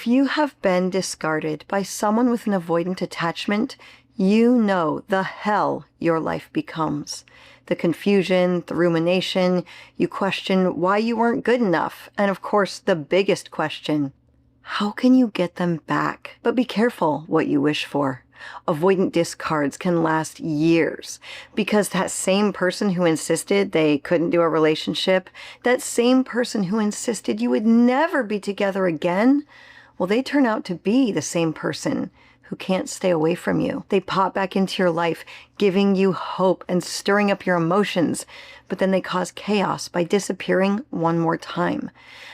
If you have been discarded by someone with an avoidant attachment, you know the hell your life becomes. The confusion, the rumination, you question why you weren't good enough, and of course the biggest question, how can you get them back? But be careful what you wish for. Avoidant discards can last years because that same person who insisted they couldn't do a relationship, that same person who insisted you would never be together again, well, they turn out to be the same person who can't stay away from you. They pop back into your life, giving you hope and stirring up your emotions, but then they cause chaos by disappearing one more time.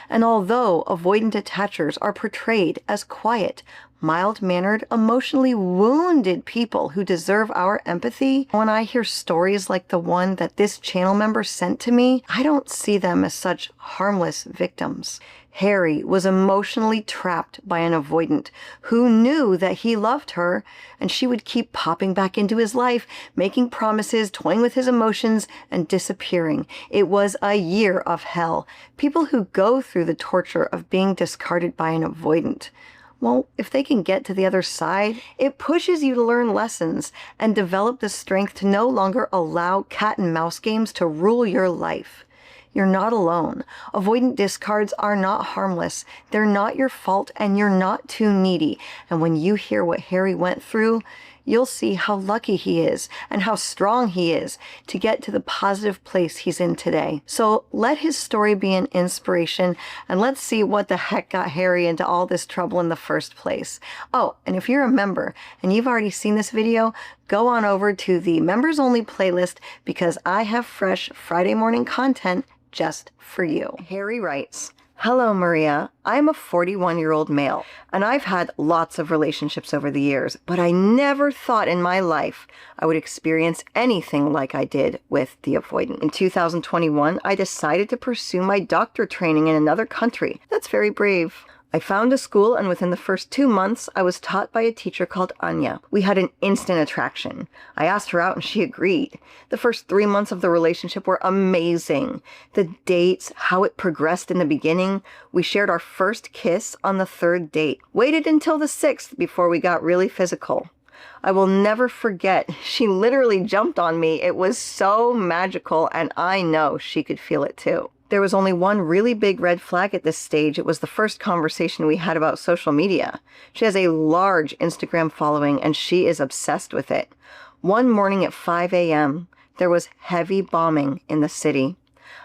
And although avoidant attachers are portrayed as quiet, mild-mannered, emotionally wounded people who deserve our empathy, when I hear stories like the one that this channel member sent to me, I don't see them as such harmless victims. Harry was emotionally trapped by an avoidant who knew that he loved her, and she would keep popping back into his life, making promises, toying with his emotions, and disappearing. It was a year of hell. People who go through the torture of being discarded by an avoidant, well, if they can get to the other side, it pushes you to learn lessons and develop the strength to no longer allow cat and mouse games to rule your life. You're not alone. Avoidant discards are not harmless. They're not your fault, and you're not too needy. And when you hear what Harry went through, you'll see how lucky he is and how strong he is to get to the positive place he's in today. So let his story be an inspiration, and let's see what the heck got Harry into all this trouble in the first place. Oh, and if you're a member and you've already seen this video, go on over to the members only playlist because I have fresh Friday morning content just for you. Harry writes, "Hello, Maria. I'm a 41-year-old male, and I've had lots of relationships over the years, but I never thought in my life I would experience anything like I did with the avoidant. In 2021, I decided to pursue my doctor training in another country. That's very brave. I found a school, and within the first 2 months, I was taught by a teacher called Anya. We had an instant attraction. I asked her out and she agreed. The first 3 months of the relationship were amazing. The dates, how it progressed in the beginning. We shared our first kiss on the 3rd date. Waited until the 6th before we got really physical. I will never forget. She literally jumped on me. It was so magical, and I know she could feel it too. There was only one really big red flag at this stage. It was the first conversation we had about social media. She has a large Instagram following, and she is obsessed with it. One morning at 5 a.m., there was heavy bombing in the city.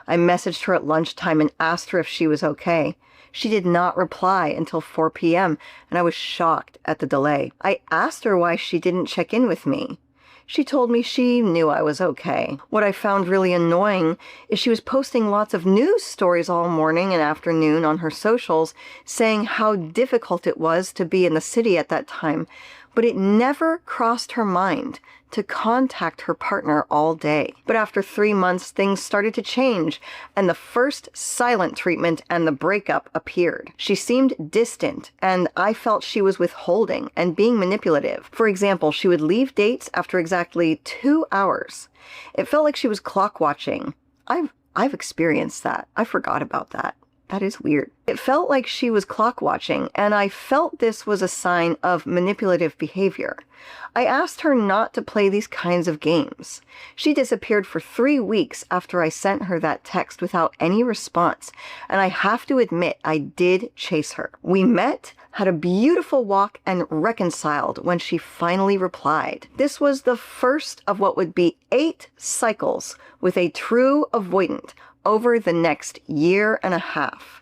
I messaged her at lunchtime and asked her if she was okay. She did not reply until 4 p.m., and I was shocked at the delay. I asked her why she didn't check in with me. She told me she knew I was okay. What I found really annoying is she was posting lots of news stories all morning and afternoon on her socials saying how difficult it was to be in the city at that time, but it never crossed her mind to contact her partner all day. But after 3 months, things started to change, and the first silent treatment and the breakup appeared. She seemed distant, and I felt she was withholding and being manipulative. For example, she would leave dates after exactly 2 hours. It felt like she was clock watching. I've experienced that. I forgot about that. That is weird. It felt like she was clock watching, and I felt this was a sign of manipulative behavior. I asked her not to play these kinds of games. She disappeared for 3 weeks after I sent her that text without any response, and I have to admit I did chase her. We met, had a beautiful walk, and reconciled when she finally replied. This was the first of what would be 8 cycles with a true avoidant over the next year and a half.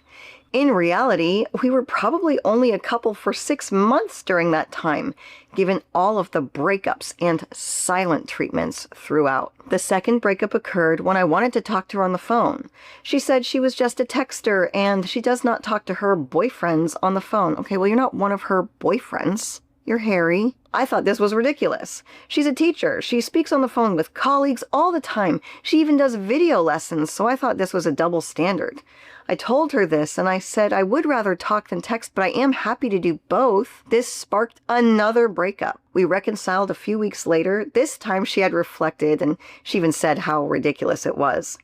In reality, we were probably only a couple for 6 months during that time, given all of the breakups and silent treatments throughout. The second breakup occurred when I wanted to talk to her on the phone. She said she was just a texter and she does not talk to her boyfriends on the phone. Okay, well, you're not one of her boyfriends. You're Harry. I thought this was ridiculous. She's a teacher. She speaks on the phone with colleagues all the time. She even does video lessons, so I thought this was a double standard. I told her this, and I said I would rather talk than text, but I am happy to do both. This sparked another breakup. We reconciled a few weeks later. This time she had reflected, and she even said how ridiculous it was.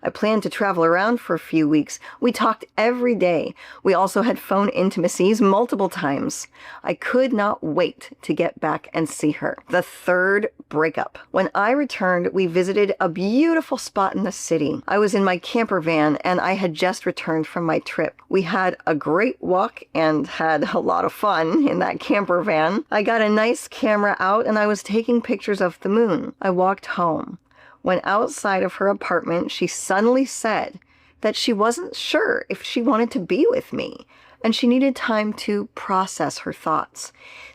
I planned to travel around for a few weeks. We talked every day. We also had phone intimacies multiple times. I could not wait to get back and see her. The third breakup. When I returned, we visited a beautiful spot in the city. I was in my camper van and I had just returned from my trip. We had a great walk and had a lot of fun in that camper van. I got a nice camera out and I was taking pictures of the moon. I walked home. When outside of her apartment, she suddenly said that she wasn't sure if she wanted to be with me and she needed time to process her thoughts.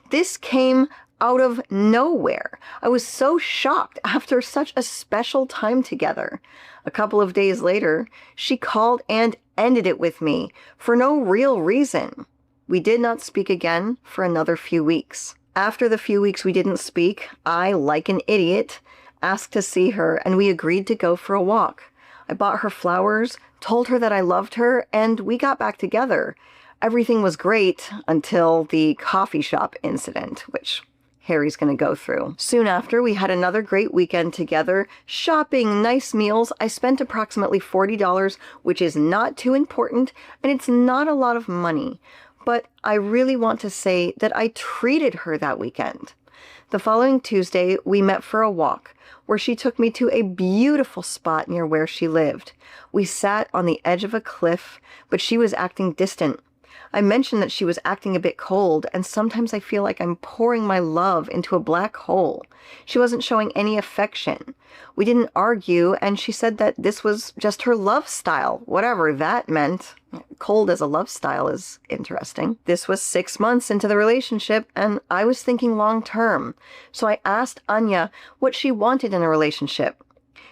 This came out of nowhere. I was so shocked after such a special time together. A couple of days later, she called and ended it with me for no real reason. We did not speak again for another few weeks. After the few weeks we didn't speak, I, like an idiot, asked to see her and we agreed to go for a walk. I bought her flowers, told her that I loved her, and we got back together. Everything was great until the coffee shop incident, which Harry's going to go through. Soon after, we had another great weekend together, shopping, nice meals. I spent approximately $40, which is not too important, and it's not a lot of money. But I really want to say that I treated her that weekend. The following Tuesday, we met for a walk, where she took me to a beautiful spot near where she lived. We sat on the edge of a cliff, but she was acting distant. I mentioned that she was acting a bit cold, and sometimes I feel like I'm pouring my love into a black hole. She wasn't showing any affection. We didn't argue, and she said that this was just her love style, whatever that meant. Cold as a love style is interesting. This was 6 months into the relationship, and I was thinking long term. So I asked Anya what she wanted in a relationship.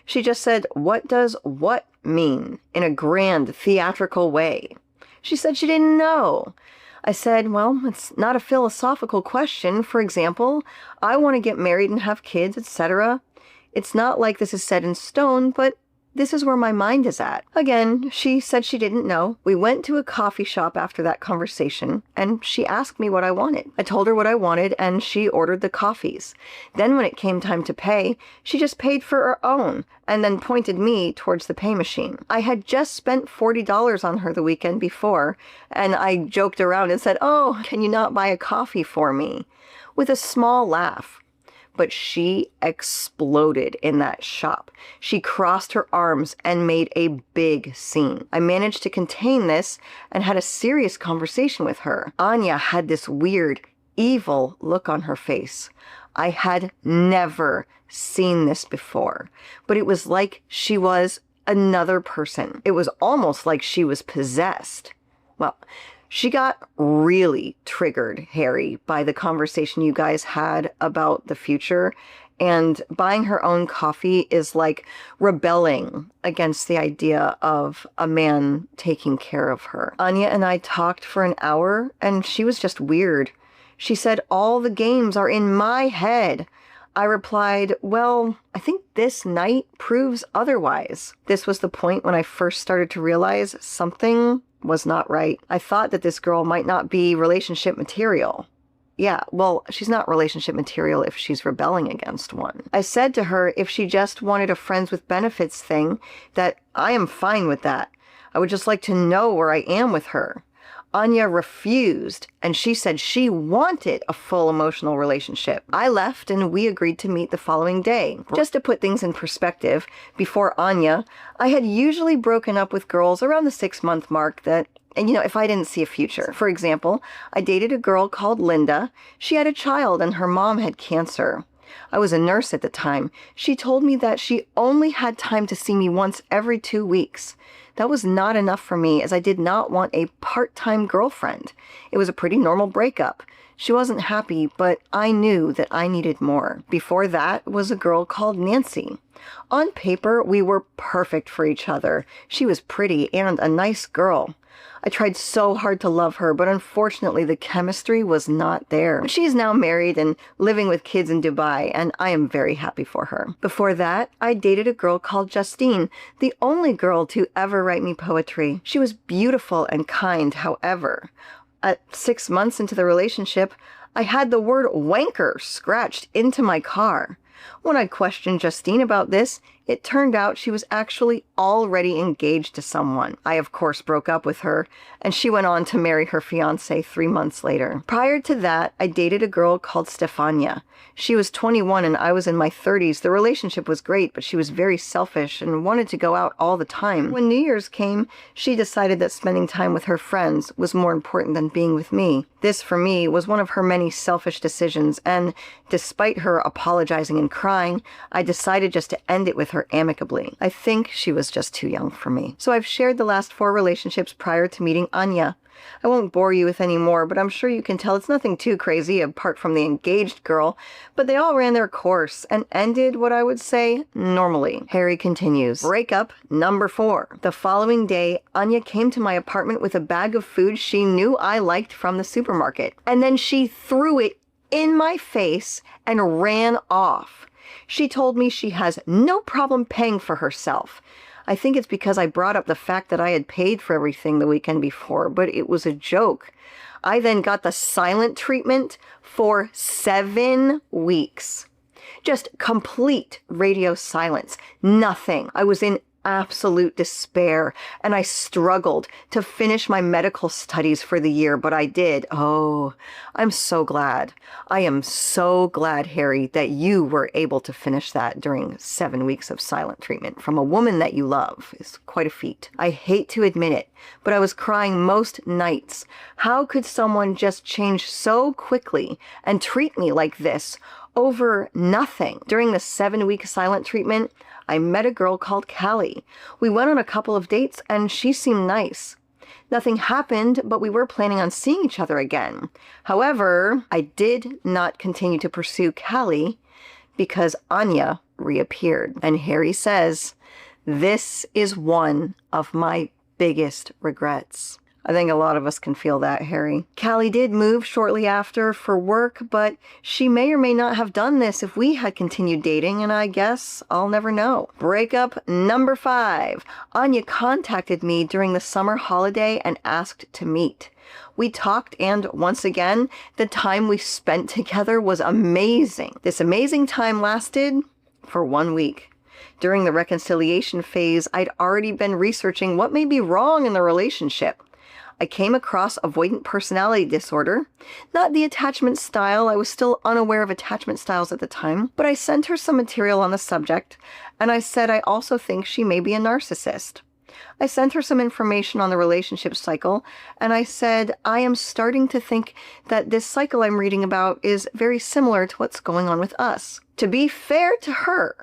She just said, "What does what mean?" in a grand theatrical way. She said she didn't know. I said, well, it's not a philosophical question. For example, I want to get married and have kids, etc. It's not like this is set in stone, but this is where my mind is at. Again, she said she didn't know. We went to a coffee shop after that conversation, and she asked me what I wanted. I told her what I wanted, and she ordered the coffees. Then when it came time to pay, she just paid for her own, and then pointed me towards the pay machine. I had just spent $40 on her the weekend before, and I joked around and said, "Oh, can you not buy a coffee for me?" with a small laugh. But she exploded in that shop. She crossed her arms and made a big scene. I managed to contain this and had a serious conversation with her. Anya had this weird, evil look on her face. I had never seen this before, but it was like she was another person. It was almost like she was possessed. Well, she got really triggered, Harry, by the conversation you guys had about the future, and buying her own coffee is like rebelling against the idea of a man taking care of her. Anya and I talked for an hour, and she was just weird. She said, "All the games are in my head." I replied, "Well, I think this night proves otherwise." This was the point when I first started to realize something was not right. I thought that this girl might not be relationship material. Yeah, well, she's not relationship material if she's rebelling against one. I said to her if she just wanted a friends with benefits thing, that I am fine with that. I would just like to know where I am with her. Anya refused, and she said she wanted a full emotional relationship. I left, and we agreed to meet the following day. Just to put things in perspective, before Anya, I had usually broken up with girls around the 6-month mark that, and if I didn't see a future. For example, I dated a girl called Linda. She had a child, and her mom had cancer. I was a nurse at the time. She told me that she only had time to see me once every 2 weeks. That was not enough for me, as I did not want a part-time girlfriend. It was a pretty normal breakup. She wasn't happy, but I knew that I needed more. Before that was a girl called Nancy. On paper, we were perfect for each other. She was pretty and a nice girl. I tried so hard to love her, but unfortunately the chemistry was not there. She is now married and living with kids in Dubai, and I am very happy for her. Before that, I dated a girl called Justine, the only girl to ever write me poetry. She was beautiful and kind, however. At 6 months into the relationship, I had the word wanker scratched into my car. When I questioned Justine about this, It turned out she was actually already engaged to someone. I, of course, broke up with her, and she went on to marry her fiancé 3 months later. Prior to that, I dated a girl called Stefania. She was 21 and I was in my 30s. The relationship was great, but she was very selfish and wanted to go out all the time. When New Year's came, she decided that spending time with her friends was more important than being with me. This, for me, was one of her many selfish decisions, and despite her apologizing and crying, I decided just to end it with her amicably. I think she was just too young for me. So I've shared the last 4 relationships prior to meeting Anya. I won't bore you with any more, but I'm sure you can tell it's nothing too crazy apart from the engaged girl, but they all ran their course and ended what I would say normally. Harry continues. Breakup number 4. The following day, Anya came to my apartment with a bag of food she knew I liked from the supermarket, and then she threw it in my face and ran off. She told me she has no problem paying for herself. I think it's because I brought up the fact that I had paid for everything the weekend before, but it was a joke. I then got the silent treatment for 7 weeks. Just complete radio silence. Nothing. I was in absolute despair, and I struggled to finish my medical studies for the year, but I did. Oh, I'm so glad. I am so glad, Harry, that you were able to finish that during 7 weeks of silent treatment from a woman that you love. Is quite a feat. I hate to admit it, but I was crying most nights. How could someone just change so quickly and treat me like this over nothing? During the 7-week silent treatment, I met a girl called Callie. We went on a couple of dates and she seemed nice. Nothing happened, but we were planning on seeing each other again. However, I did not continue to pursue Callie because Anya reappeared. And Harry says, this is one of my biggest regrets. I think a lot of us can feel that, Harry. Callie did move shortly after for work, but she may or may not have done this if we had continued dating, and I guess I'll never know. Breakup number 5. Anya contacted me during the summer holiday and asked to meet. We talked, and once again, the time we spent together was amazing. This amazing time lasted for 1 week. During the reconciliation phase, I'd already been researching what may be wrong in the relationship. I came across avoidant personality disorder, not the attachment style. I was still unaware of attachment styles at the time, but I sent her some material on the subject, and I said I also think she may be a narcissist. I sent her some information on the relationship cycle, and I said I am starting to think that this cycle I'm reading about is very similar to what's going on with us. To be fair to her,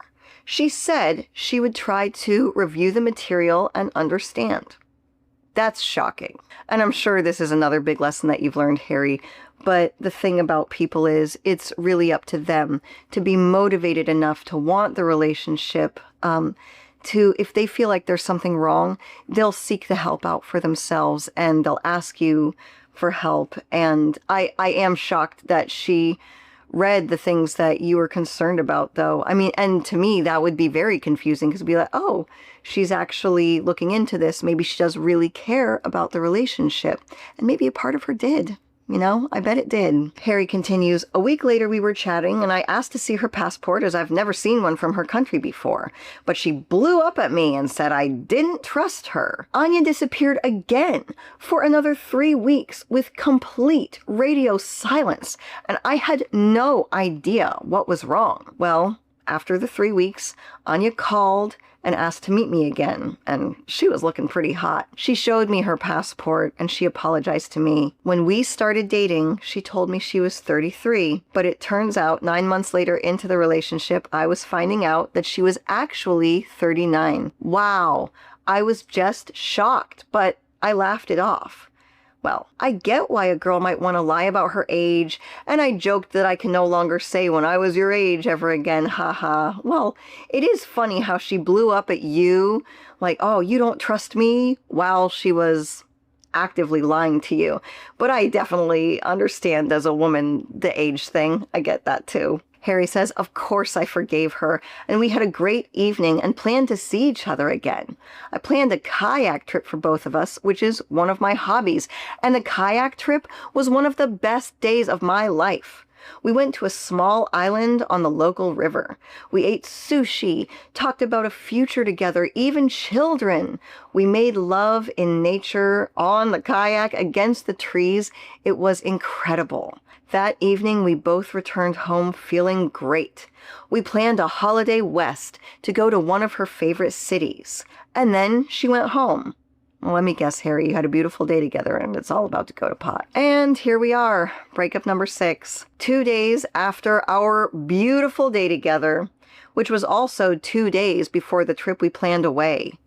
she said she would try to review the material and understand. That's shocking. And I'm sure this is another big lesson that you've learned, Harry. But the thing about people is it's really up to them to be motivated enough to want the relationship, if they feel like there's something wrong, they'll seek the help out for themselves and they'll ask you for help. And I am shocked that she read the things that you were concerned about, though. I mean, and to me, that would be very confusing because it'd be like, oh, she's actually looking into this. Maybe she does really care about the relationship. And maybe a part of her did. You know, I bet it did. Harry continues, a week later we were chatting and I asked to see her passport as I've never seen one from her country before. But she blew up at me and said I didn't trust her. Anya disappeared again for another 3 weeks with complete radio silence. And I had no idea what was wrong. Well, after the 3 weeks, Anya called and asked to meet me again, and she was looking pretty hot. She showed me her passport, and she apologized to me. When we started dating, she told me she was 33, but it turns out 9 months later into the relationship, I was finding out that she was actually 39. Wow, I was just shocked, but I laughed it off. Well, I get why a girl might want to lie about her age, and I joked that I can no longer say when I was your age ever again, haha. Well, it is funny how she blew up at you, like, oh, you don't trust me, while she was actively lying to you. But I definitely understand as a woman the age thing. I get that too. Harry says, of course I forgave her, and we had a great evening and planned to see each other again. I planned a kayak trip for both of us, which is one of my hobbies, and the kayak trip was one of the best days of my life. We went to a small island on the local river. We ate sushi, talked about a future together, even children. We made love in nature, on the kayak, against the trees. It was incredible. That evening, we both returned home feeling great. We planned a holiday west to go to one of her favorite cities. And then she went home. Well, let me guess, Harry, you had a beautiful day together and it's all about to go to pot. And here we are, breakup number 6. 2 days after our beautiful day together, which was also 2 days before the trip we planned away.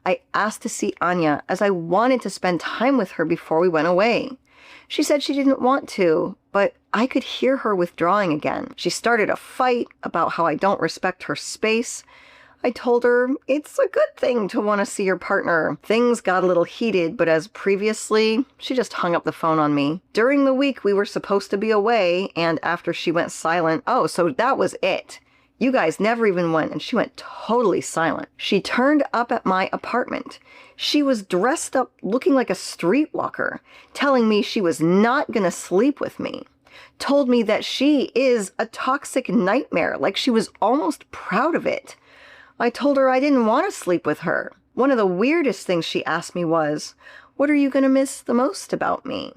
I asked to see Anya as I wanted to spend time with her before we went away. She said she didn't want to, but I could hear her withdrawing again. She started a fight about how I don't respect her space. I told her it's a good thing to want to see your partner. Things got a little heated, but as previously, she just hung up the phone on me. During the week we were supposed to be away, and after she went silent, oh, so that was it. You guys never even went, and she went totally silent. She turned up at my apartment. She was dressed up looking like a streetwalker, telling me she was not gonna sleep with me. Told me that she is a toxic nightmare, like she was almost proud of it. I told her I didn't want to sleep with her. One of the weirdest things she asked me was, "What are you going to miss the most about me?"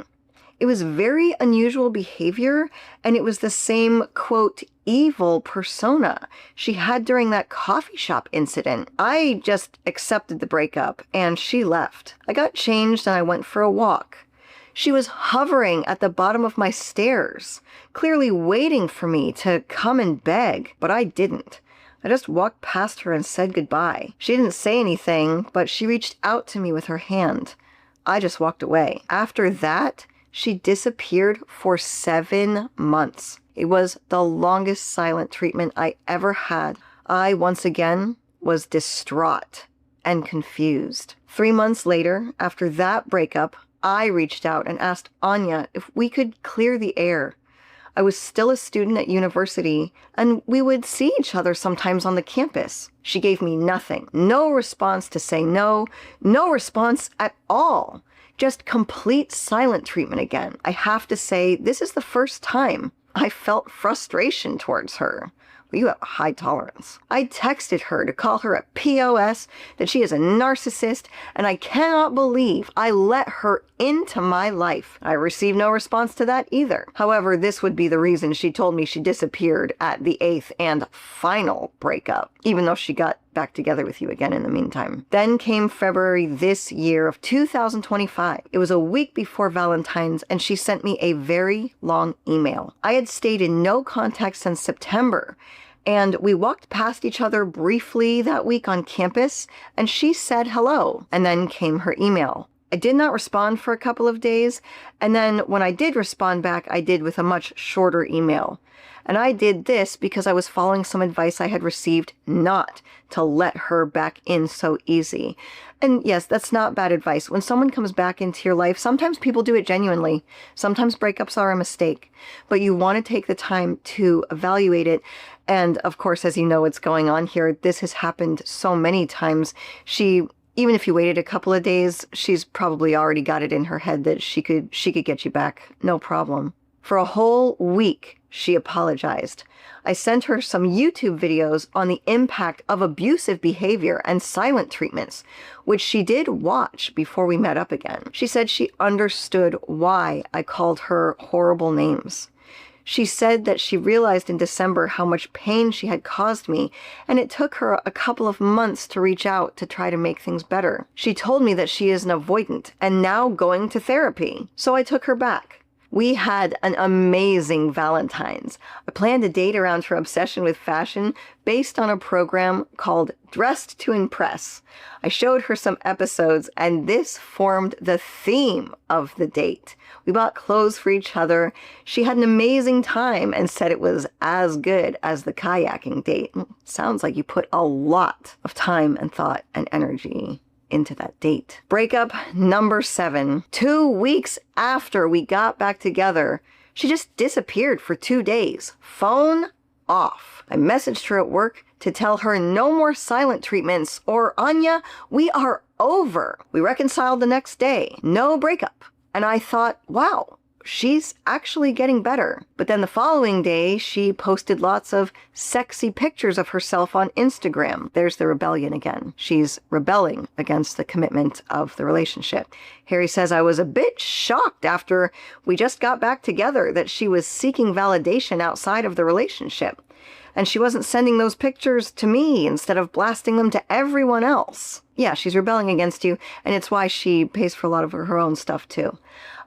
It was very unusual behavior, and it was the same, quote, evil persona she had during that coffee shop incident. I just accepted the breakup, and she left. I got changed and I went for a walk. She was hovering at the bottom of my stairs, clearly waiting for me to come and beg, but I didn't. I just walked past her and said goodbye. She didn't say anything, but she reached out to me with her hand. I just walked away. After that, she disappeared for 7 months. It was the longest silent treatment I ever had. I, once again, was distraught and confused. 3 months later, after that breakup, I reached out and asked Anya if we could clear the air. I was still a student at university, and we would see each other sometimes on the campus. She gave me nothing. No response to say no. No response at all. Just complete silent treatment again. I have to say, this is the first time I felt frustration towards her. Well, you have a high tolerance. I texted her to call her a POS, that she is a narcissist, and I cannot believe I let her into my life. I received no response to that either. However, this would be the reason she told me she disappeared at the 8th and final breakup, even though she got back together with you again in the meantime. Then came February this year of 2025. It was a week before Valentine's, and she sent me a very long email. I had stayed in no contact since September, and we walked past each other briefly that week on campus, and she said hello, and then came her email. I did not respond for a couple of days, and then when I did respond back, I did with a much shorter email. And I did this because I was following some advice I had received not to let her back in so easy. And yes, that's not bad advice. When someone comes back into your life, sometimes people do it genuinely. Sometimes breakups are a mistake, but you want to take the time to evaluate it. And of course, as you know what's going on here, this has happened so many times. Even if you waited a couple of days, she's probably already got it in her head that she could get you back. No problem. For a whole week, she apologized. I sent her some YouTube videos on the impact of abusive behavior and silent treatments, which she did watch before we met up again. She said she understood why I called her horrible names. She said that she realized in December how much pain she had caused me, and it took her a couple of months to reach out to try to make things better. She told me that she is an avoidant and now going to therapy, so I took her back. We had an amazing Valentine's. I planned a date around her obsession with fashion based on a program called Dressed to Impress. I showed her some episodes, and this formed the theme of the date. We bought clothes for each other. She had an amazing time and said it was as good as the kayaking date. Sounds like you put a lot of time and thought and energy into that date. Breakup number 7. 2 weeks after we got back together, she just disappeared for 2 days. Phone off. I messaged her at work to tell her no more silent treatments, or Anya, we are over. We reconciled the next day. No breakup. And I thought, wow, she's actually getting better. But then the following day, she posted lots of sexy pictures of herself on Instagram. There's the rebellion again. She's rebelling against the commitment of the relationship. Harry says, I was a bit shocked after we just got back together that she was seeking validation outside of the relationship. And she wasn't sending those pictures to me instead of blasting them to everyone else. Yeah, she's rebelling against you, and it's why she pays for a lot of her own stuff too.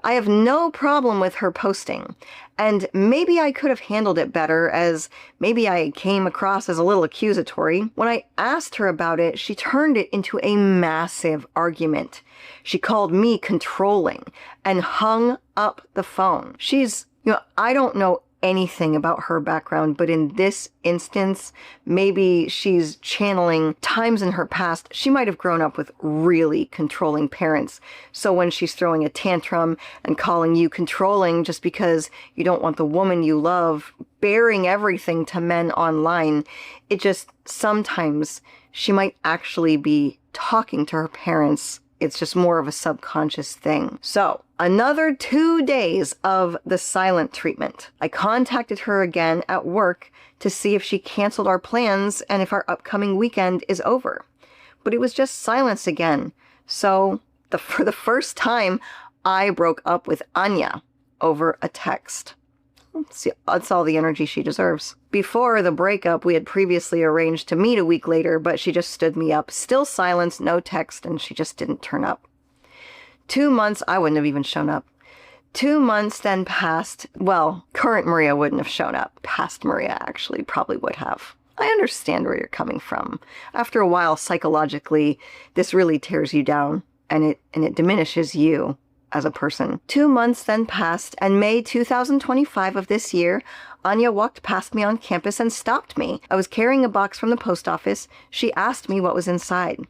I have no problem with her posting, and maybe I could have handled it better, as maybe I came across as a little accusatory. When I asked her about it, she turned it into a massive argument. She called me controlling and hung up the phone. I don't know anything about her background, but in this instance, maybe she's channeling times in her past. She might have grown up with really controlling parents. So when she's throwing a tantrum and calling you controlling just because you don't want the woman you love bearing everything to men online, it just sometimes she might actually be talking to her parents. It's just more of a subconscious thing. So, another 2 days of the silent treatment. I contacted her again at work to see if she canceled our plans and if our upcoming weekend is over. But it was just silence again. So, for the first time, I broke up with Anya over a text. That's all the energy she deserves. Before the breakup, we had previously arranged to meet a week later, but she just stood me up. Still silence, no text, and she just didn't turn up. 2 months, I wouldn't have even shown up. 2 months then passed. Well, current Maria wouldn't have shown up. Past Maria actually probably would have. I understand where you're coming from. After a while, psychologically, this really tears you down, and it diminishes you as a person. 2 months then passed, and May 2025 of this year, Anya walked past me on campus and stopped me. I was carrying a box from the post office. She asked me what was inside.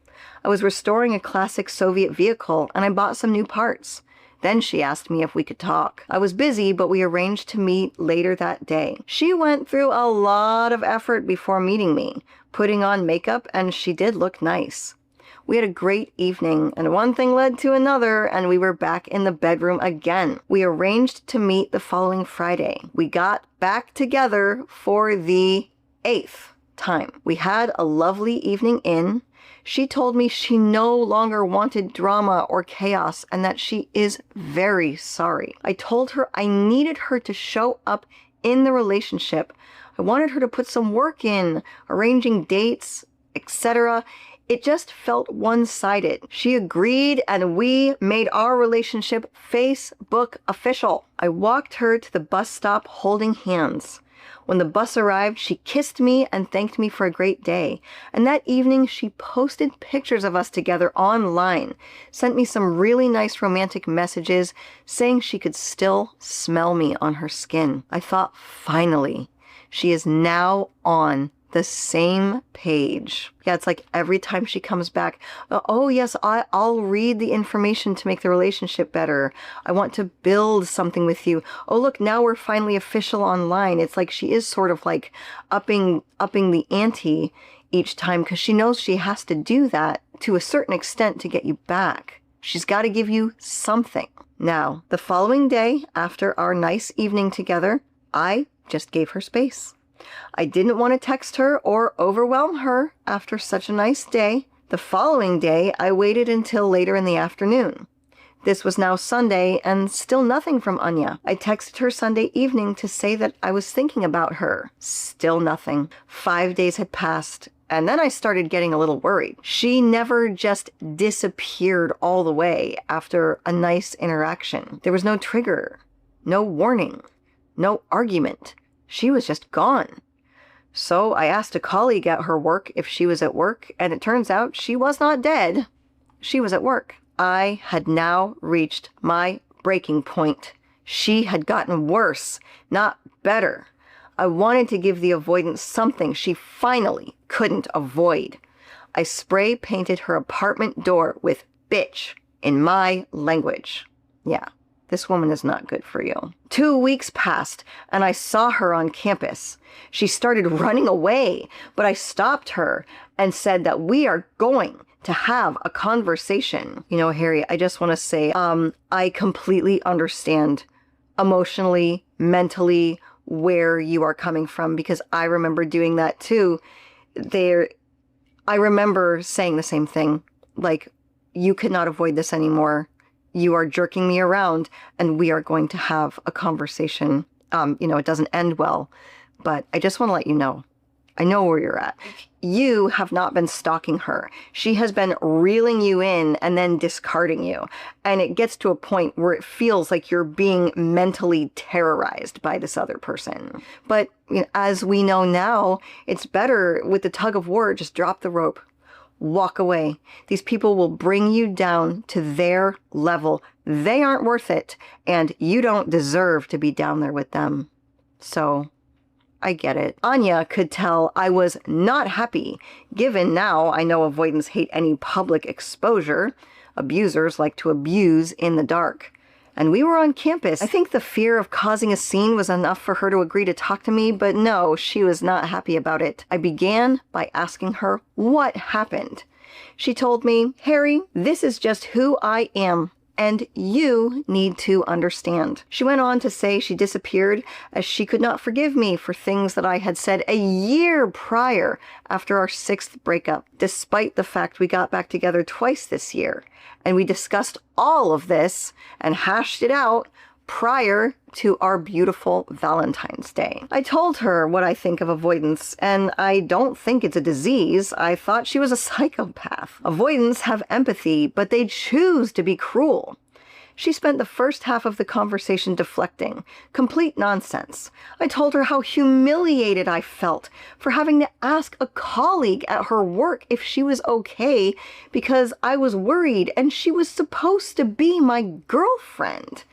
I was restoring a classic Soviet vehicle, and I bought some new parts. Then she asked me if we could talk. I was busy, but we arranged to meet later that day. She went through a lot of effort before meeting me, putting on makeup, and she did look nice. We had a great evening, and one thing led to another, and we were back in the bedroom again. We arranged to meet the following Friday. We got back together for the 8th time. We had a lovely evening in. She told me she no longer wanted drama or chaos and that she is very sorry. I told her I needed her to show up in the relationship. I wanted her to put some work in, arranging dates, etc. It just felt one-sided. She agreed, and we made our relationship Facebook official. I walked her to the bus stop holding hands. When the bus arrived, she kissed me and thanked me for a great day. And that evening, she posted pictures of us together online, sent me some really nice romantic messages saying she could still smell me on her skin. I thought, finally, she is now on the same page. Yeah, it's like every time she comes back, oh yes, I'll read the information to make the relationship better. I want to build something with you. Oh look, now we're finally official online. It's like she is sort of like upping the ante each time, because she knows she has to do that to a certain extent to get you back. She's got to give you something. Now, the following day, after our nice evening together, I just gave her space. I didn't want to text her or overwhelm her after such a nice day. The following day, I waited until later in the afternoon. This was now Sunday, and still nothing from Anya. I texted her Sunday evening to say that I was thinking about her. Still nothing. 5 days had passed, and then I started getting a little worried. She never just disappeared all the way after a nice interaction. There was no trigger, no warning, no argument. She was just gone. So I asked a colleague at her work if she was at work, and it turns out she was not dead. She was at work. I had now reached my breaking point. She had gotten worse, not better. I wanted to give the avoidant something she finally couldn't avoid. I spray painted her apartment door with bitch in my language. Yeah, this woman is not good for you. 2 weeks passed, and I saw her on campus. She started running away, but I stopped her and said that we are going to have a conversation. You know, Harry, I just want to say, I completely understand emotionally, mentally, where you are coming from, because I remember doing that too. I remember saying the same thing, like, you could not avoid this anymore. You are jerking me around, and we are going to have a conversation. It doesn't end well, but I just want to let you know, I know where you're at. You have not been stalking her. She has been reeling you in and then discarding you. And it gets to a point where it feels like you're being mentally terrorized by this other person. But as we know now, it's better with the tug of war, just drop the rope. Walk away. These people will bring you down to their level. They aren't worth it, and you don't deserve to be down there with them. So I get it. Anya could tell I was not happy, given now I know avoidants hate any public exposure. Abusers like to abuse in the dark. And we were on campus. I think the fear of causing a scene was enough for her to agree to talk to me, but no, she was not happy about it. I began by asking her what happened. She told me, Harry, this is just who I am, and you need to understand. She went on to say she disappeared as she could not forgive me for things that I had said a year prior after our 6th breakup, despite the fact we got back together twice this year. And we discussed all of this and hashed it out prior to our beautiful Valentine's Day. I told her what I think of avoidance, and I don't think it's a disease. I thought she was a psychopath. Avoidants have empathy, but they choose to be cruel. She spent the first half of the conversation deflecting. Complete nonsense. I told her how humiliated I felt for having to ask a colleague at her work if she was okay because I was worried and she was supposed to be my girlfriend.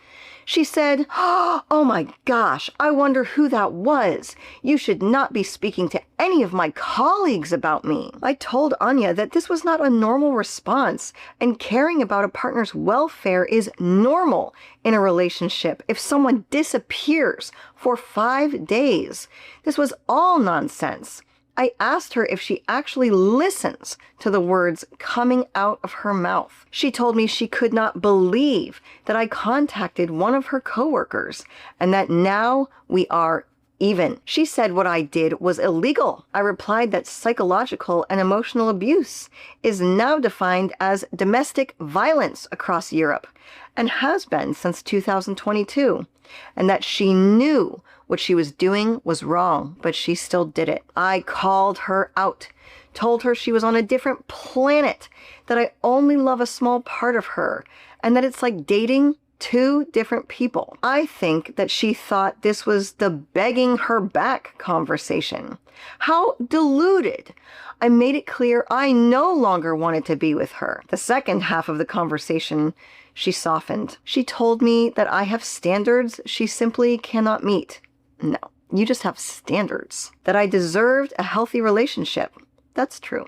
She said, oh my gosh, I wonder who that was. You should not be speaking to any of my colleagues about me. I told Anya that this was not a normal response, and caring about a partner's welfare is normal in a relationship if someone disappears for 5 days. This was all nonsense. I asked her if she actually listens to the words coming out of her mouth. She told me she could not believe that I contacted one of her coworkers and that now we are even. She said what I did was illegal. I replied that psychological and emotional abuse is now defined as domestic violence across Europe and has been since 2022, and that she knew what she was doing was wrong, but she still did it. I called her out, told her she was on a different planet, that I only love a small part of her, and that it's like dating 2 different people. I think that she thought this was the begging her back conversation. How deluded. I made it clear I no longer wanted to be with her. The second half of the conversation, she softened. She told me that I have standards she simply cannot meet. No, you just have standards. That I deserved a healthy relationship. That's true.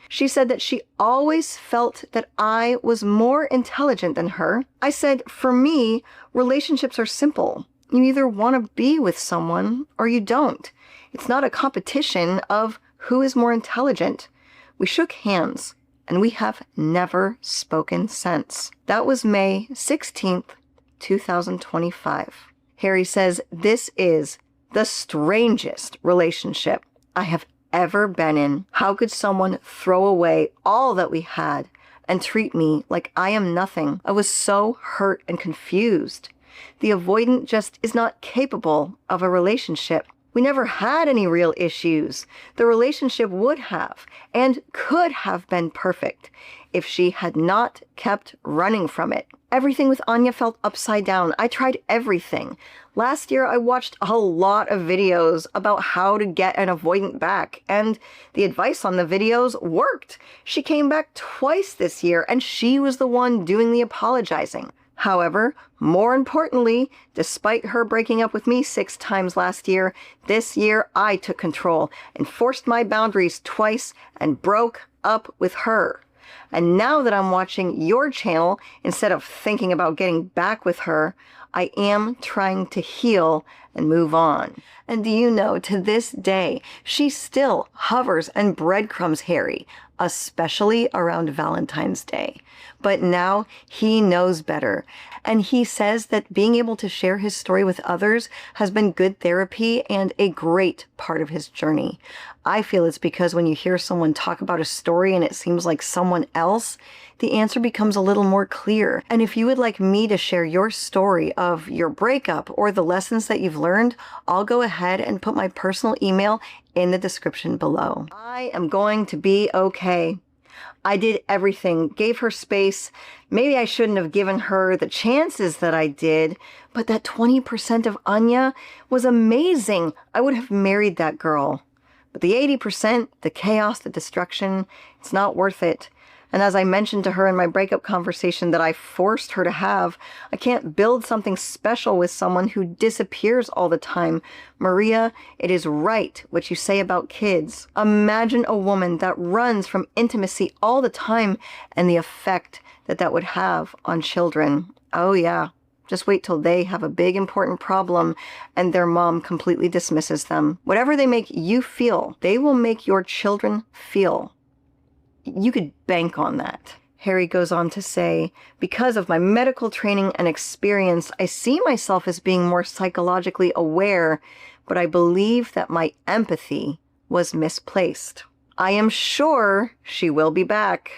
She said that she always felt that I was more intelligent than her. I said, for me, relationships are simple. You either want to be with someone or you don't. It's not a competition of who is more intelligent. We shook hands, and we have never spoken since. That was May 16th, 2025. Harry says, this is the strangest relationship I have ever been in. How could someone throw away all that we had and treat me like I am nothing? I was so hurt and confused. The avoidant just is not capable of a relationship. We never had any real issues. The relationship would have and could have been perfect if she had not kept running from it. Everything with Anya felt upside down. I tried everything. Last year, I watched a lot of videos about how to get an avoidant back, and the advice on the videos worked. She came back twice this year, and she was the one doing the apologizing. However, more importantly, despite her breaking up with me 6 times last year, this year I took control, enforced my boundaries twice, and broke up with her. And now that I'm watching your channel, instead of thinking about getting back with her, I am trying to heal and move on. And do you know, to this day, she still hovers and breadcrumbs Harry, especially around Valentine's Day. But now he knows better. And he says that being able to share his story with others has been good therapy and a great part of his journey. I feel it's because when you hear someone talk about a story and it seems like someone else, the answer becomes a little more clear. And if you would like me to share your story of your breakup or the lessons that you've learned, I'll go ahead and put my personal email in the description below. I am going to be okay. I did everything, gave her space. Maybe I shouldn't have given her the chances that I did, but that 20% of Anya was amazing. I would have married that girl. But the 80%, the chaos, the destruction, it's not worth it. And as I mentioned to her in my breakup conversation that I forced her to have, I can't build something special with someone who disappears all the time. Maria, it is right what you say about kids. Imagine a woman that runs from intimacy all the time and the effect that that would have on children. Oh yeah. Just wait till they have a big important problem and their mom completely dismisses them. Whatever they make you feel, they will make your children feel. You could bank on that. Harry goes on to say, because of my medical training and experience, I see myself as being more psychologically aware, but I believe that my empathy was misplaced. I am sure she will be back.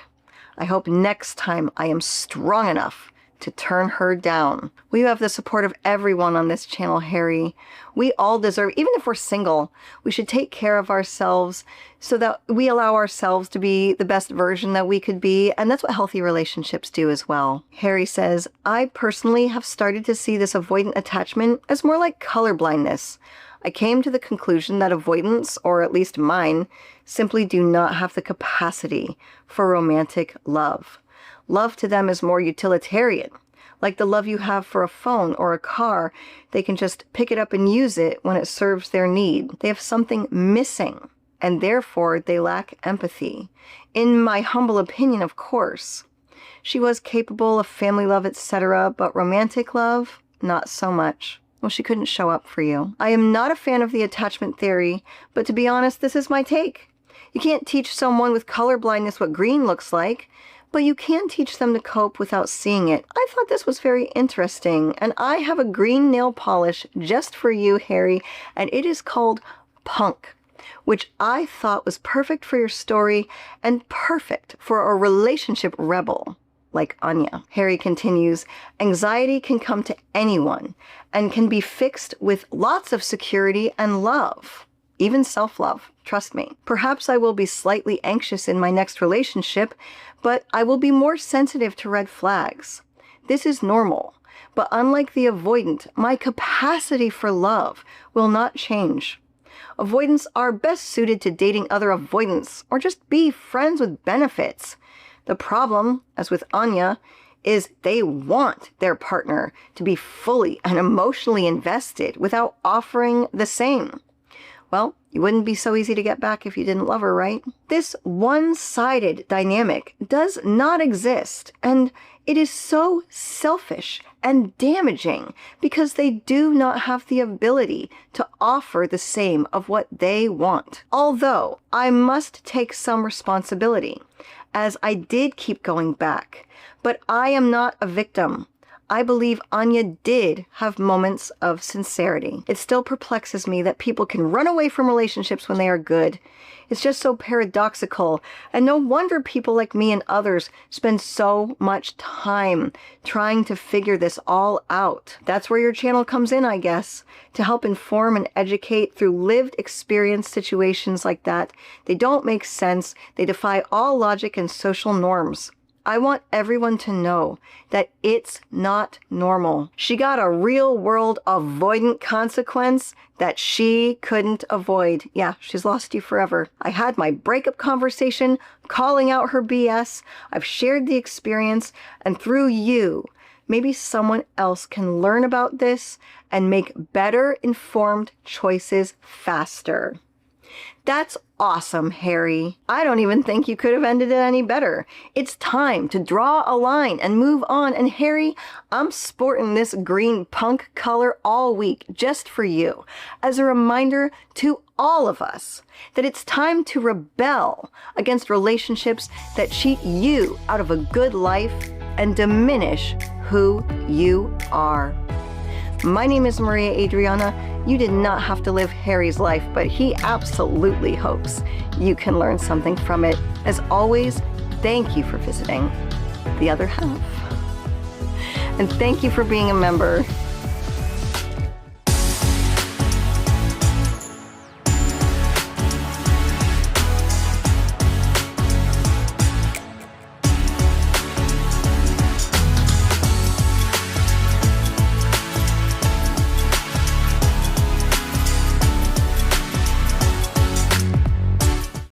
I hope next time I am strong enough to turn her down. We have the support of everyone on this channel, Harry. We all deserve, even if we're single, we should take care of ourselves so that we allow ourselves to be the best version that we could be. And that's what healthy relationships do as well. Harry says, I personally have started to see this avoidant attachment as more like colorblindness. I came to the conclusion that avoidants, or at least mine, simply do not have the capacity for romantic love. Love to them is more utilitarian, like the love you have for a phone or a car. They can just pick it up and use it when it serves their need. They have something missing, and therefore they lack empathy. In my humble opinion, of course. She was capable of family love, etc., but romantic love, not so much. Well, she couldn't show up for you. I am not a fan of the attachment theory, but to be honest, this is my take. You can't teach someone with color blindness what green looks like, but you can teach them to cope without seeing it. I thought this was very interesting, and I have a green nail polish just for you, Harry, and it is called Punk, which I thought was perfect for your story and perfect for a relationship rebel like Anya. Harry continues, anxiety can come to anyone and can be fixed with lots of security and love. Even self-love, trust me. Perhaps I will be slightly anxious in my next relationship, but I will be more sensitive to red flags. This is normal, but unlike the avoidant, my capacity for love will not change. Avoidants are best suited to dating other avoidants or just be friends with benefits. The problem, as with Anya, is they want their partner to be fully and emotionally invested without offering the same. Well, you wouldn't be so easy to get back if you didn't love her, right? This one-sided dynamic does not exist, and it is so selfish and damaging because they do not have the ability to offer the same of what they want. Although I must take some responsibility, as I did keep going back, but I am not a victim. I believe Anya did have moments of sincerity. It still perplexes me that people can run away from relationships when they are good. It's just so paradoxical, and no wonder people like me and others spend so much time trying to figure this all out. That's where your channel comes in, I guess, to help inform and educate through lived experience situations like that. They don't make sense. They defy all logic and social norms. I want everyone to know that it's not normal. She got a real-world avoidant consequence that she couldn't avoid. Yeah, she's lost you forever. I had my breakup conversation calling out her BS. I've shared the experience, and through you, maybe someone else can learn about this and make better informed choices faster. That's awesome, Harry. I don't even think you could have ended it any better. It's time to draw a line and move on. And Harry, I'm sporting this green punk color all week just for you, as a reminder to all of us that it's time to rebel against relationships that cheat you out of a good life and diminish who you are. My name is Maria Adriana. You did not have to live Harry's life, but he absolutely hopes you can learn something from it. As always, thank you for visiting The Other Half. And thank you for being a member.